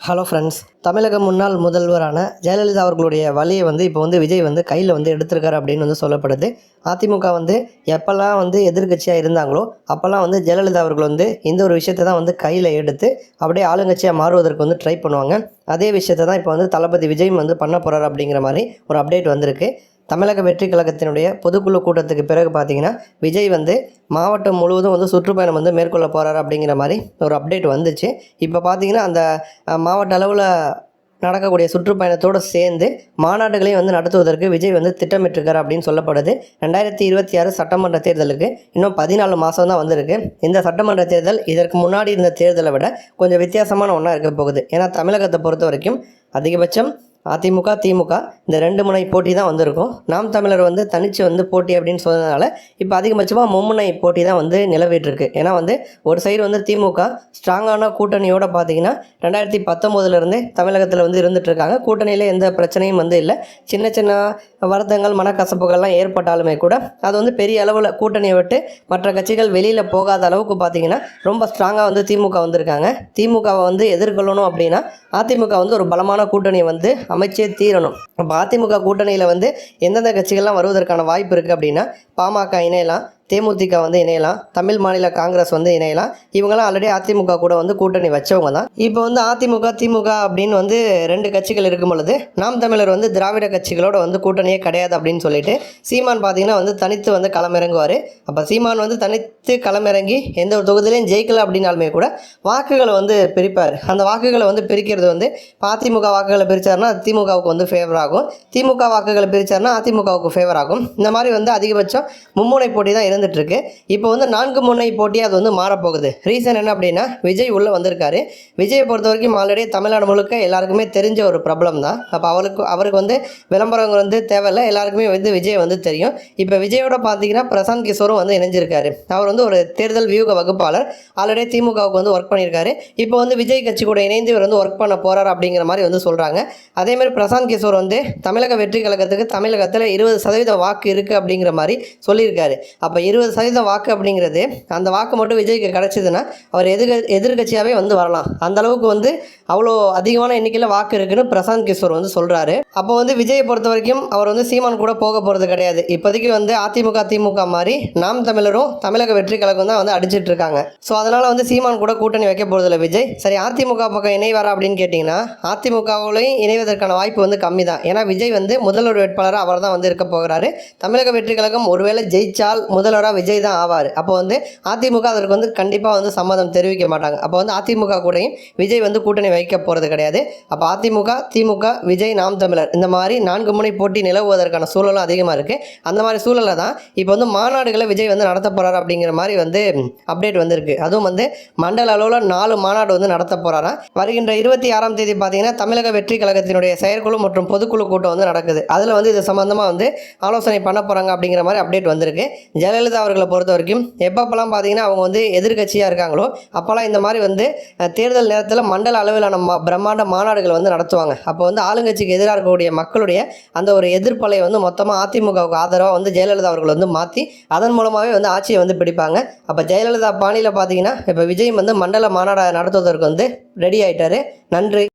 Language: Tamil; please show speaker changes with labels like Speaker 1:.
Speaker 1: Hello friends. தமிழக முன்னாள் முதல்வரான ஜெயலலிதா அவர்களுடைய வழியை இப்போ விஜய் கையில் எடுத்திருக்காரு அப்படின்னு சொல்லப்படுது. அதிமுக எப்போல்லாம் எதிர்க்கட்சியாக இருந்தாங்களோ அப்போல்லாம் ஜெயலலிதா அவர்கள் இந்த ஒரு விஷயத்தை தான் கையில் எடுத்து அப்படியே ஆளுங்கட்சியாக மாறுவதற்கு ட்ரை பண்ணுவாங்க. அதே விஷயத்தை தான் இப்போ தளபதி விஜயும் பண்ண போகிறார் அப்படிங்கிற மாதிரி ஒரு அப்டேட் வந்திருக்கு. தமிழக வெற்றி கழகத்தினுடைய பொதுக்குழு கூட்டத்துக்கு பிறகு பார்த்தீங்கன்னா விஜய் மாவட்டம் முழுவதும் சுற்றுப்பயணம் மேற்கொள்ள போகிறார் அப்படிங்கிற மாதிரி ஒரு அப்டேட் வந்துச்சு. இப்போ பார்த்தீங்கன்னா அந்த மாவட்ட அளவில் நடக்கக்கூடிய சுற்றுப்பயணத்தோடு சேர்ந்து மாநாடுகளையும் நடத்துவதற்கு விஜய் திட்டமிட்டிருக்காரு அப்படின்னு சொல்லப்படுது. 2026 சட்டமன்ற தேர்தலுக்கு இன்னும் 14 மாதம் தான் வந்திருக்கு. இந்த சட்டமன்ற தேர்தல் இதற்கு முன்னாடி இருந்த தேர்தலை விட கொஞ்சம் வித்தியாசமான ஒன்றா இருக்க போகுது. ஏன்னா தமிழகத்தை பொறுத்த வரைக்கும் அதிகபட்சம் அதிமுக திமுக இந்த 2 முனை போட்டி தான் வந்திருக்கும். நாம் தமிழர் தனித்து போட்டி அப்படின்னு சொன்னதுனால இப்போ அதிகபட்சமாக மும்முனை போட்டி தான் நிலவிட்டுருக்கு. ஏன்னா ஒரு சைடு திமுக ஸ்ட்ராங்கான கூட்டணியோடு பார்த்தீங்கன்னா 2019 தமிழகத்தில் இருந்துகிட்ருக்காங்க. கூட்டணியில் எந்த பிரச்சனையும் இல்லை. சின்ன சின்ன வருத்தங்கள் மனக்கசப்புகள்லாம் ஏற்பட்டாலுமே கூட அது பெரிய அளவில் கூட்டணியை விட்டு மற்ற கட்சிகள் வெளியில் போகாத அளவுக்கு பார்த்தீங்கன்னா ரொம்ப ஸ்ட்ராங்காக திமுக வந்திருக்காங்க. திமுகவை எதிர்கொள்ளணும் அப்படின்னா அதிமுக ஒரு பலமான கூட்டணியை அமைச்சே தீரணும். இப்போ அதிமுக கூட்டணியில் எந்தெந்த கட்சிகள்லாம் வருவதற்கான வாய்ப்பு இருக்குது அப்படின்னா பாமக இணையலாம், தேமுதிக இணையலாம், தமிழ் மாநில காங்கிரஸ் இணையலாம். இவங்கெல்லாம் ஆல்ரெடி அதிமுக கூட கூட்டணி வச்சவங்க தான். இப்போ அதிமுக திமுக அப்படின்னு 2 கட்சிகள் இருக்கும் பொழுது நாம் தமிழர் திராவிட கட்சிகளோட கூட்டணியே கிடையாது அப்படின்னு சொல்லிட்டு சீமான் பார்த்தீங்கன்னா தனித்து களமிறங்குவார். அப்போ சீமான் தனித்து களமிறங்கி எந்த ஒரு தொகுதியிலையும் ஜெயிக்கல அப்படின்னாலுமே கூட வாக்குகளை பிரிப்பார். அந்த வாக்குகளை பிரிக்கிறது அதிமுக வாக்குகளை பிரித்தார்னா திமுகவுக்கு ஃபேவர் ஆகும், திமுக வாக்குகளை பிரித்தார்னா அதிமுகவுக்கு ஃபேவர் ஆகும். இந்த மாதிரி அதிகபட்சம் மும்முனை போட்டி தான் இருந்துகிட்ருக்கு. இப்போ 4 முனை போட்டி அது மாறப்போகுது. ரீசன் என்ன அப்படின்னா விஜய் உள்ளே வந்திருக்காரு. விஜயை பொறுத்த வரைக்கும் ஆல்ரெடி தமிழ்நாடு முழுக்க எல்லாருக்குமே தெரிஞ்ச ஒரு ப்ராப்ளம் தான். அப்போ அவருக்கு விளம்பரம் தேவையில்லை, எல்லாருக்குமே விஜய் தெரியும். இப்போ விஜயோட பார்த்தீங்கன்னா பிரசாந்த் கிஷோரும் இணைஞ்சிருக்காரு. அவர் ஒரு தேர்தல் வியூக வகுப்பாளர். ஆல்ரெடி திமுகவுக்கு ஒர்க் பண்ணியிருக்காரு. இப்போ விஜய் கட்சி கூட இணைந்து இவர் ஒர்க் பண்ண போகிறார் அப்படிங்கிற மாதிரி சொல்கிறாங்க. அதேமாதிரி பிரசாந்த் கிஷோர் தமிழக வெற்றி கழகத்துக்கு தமிழகத்தில் 20% வாக்கு இருக்குது அப்படிங்கிற மாதிரி சொல்லியிருக்காரு. அப்போ 20% வாக்கு அப்படிங்கிறது அந்த வாக்கு மட்டும் விஜய்க்கு கிடச்சிதுன்னா அவர் எதிர்கட்சியாகவே வரலாம். அந்த அளவுக்கு அவ்வளோ அதிகமான எண்ணிக்கையில் வாக்கு இருக்குன்னு பிரசாந்த் கிஷோர் சொல்கிறாரு. அப்போ விஜயை பொறுத்த வரைக்கும் அவர் சீமான் கூட போக போகிறது கிடையாது. இப்போதைக்கு அதிமுக திமுக மாதிரி நாம் தமிழரும் தமிழக வெற்றி கழகம் தான் அடிச்சிட்டு இருக்காங்க. ஸோ அதனால் சீமான் கூட கூட்டணி வைக்க போகிறதில்ல விஜய். சரி, அதிமுக பக்கம் இணைவாரா அப்படின்னு கேட்டிங்கன்னா அதிமுகவிலையும் இணைவதற்கான வாய்ப்பு கம்மி தான். ஏன்னா விஜய் முதல்வர் வேட்பாளராக அவர் தான் இருக்க போகிறாரு. தமிழக வெற்றி கழகம் ஒருவேளை ஜெயிச்சால் முதல்வராக விஜய் தான் ஆவார். அப்போ அதிமுக அதற்கு கண்டிப்பாக சம்மதம் தெரிவிக்க மாட்டாங்க. அப்போ அதிமுக கூடயும் விஜய் கூட்டணி வைக்க போகிறது கிடையாது. அப்போ அதிமுக திமுக விஜய் நாம் தமிழர் இந்த மாதிரி 4 முனை போட்டி நிலவுவதற்கான சூழலும் அதிகமாக இருக்குது. அந்த மாதிரி சூழலில் தான் இப்போ மாநாடுகளை விஜய் நடத்த போகிறார் அப்படிங்கிற மாதிரி அப்டேட் வந்திருக்கு. அதுவும் மண்டல அளவில் 4 மாநாடு நடத்த போகிறாராம். வருகின்ற 26ஆம் தேதி பார்த்தீங்கன்னா தமிழக வெற்றி கழகத்தினுடைய செயற்குழு மற்றும் பொதுக்குழு கூட்டம் நடக்குது. அதில் இது சம்மந்தமாக ஆலோசனை பண்ண போகிறாங்க அப்படிங்கிற மாதிரி அப்டேட் வந்திருக்கு. ஜெயலலிதா அவர்களை பொறுத்த வரைக்கும் எப்பப்பெல்லாம் பார்த்தீங்கன்னா அவங்க எதிர்கட்சியாக இருக்காங்களோ அப்போல்லாம் இந்த மாதிரி தேர்தல் நேரத்தில் மண்டல அளவிலான பிரம்மாண்ட மாநாடுகள் நடத்துவாங்க. அப்போ ஆளுங்கட்சிக்கு எதிராக இருக்கக்கூடிய மக்களுடைய அந்த ஒரு எதிர்ப்பலை மொத்தமாக அதிமுகவுக்கு ஆதரவாக ஜெயலலிதா அவர்கள் மாற்றி அதன் மூலமாகவே ஆட்சியை பிடிப்பாங்க. அப்போ ஜெயலலிதா பாணியில் பார்த்தீங்கன்னா இப்போ விஜய் மண்டல மாநாடு நடத்துவதற்கு ரெடி ஆகிட்டார். நன்றி.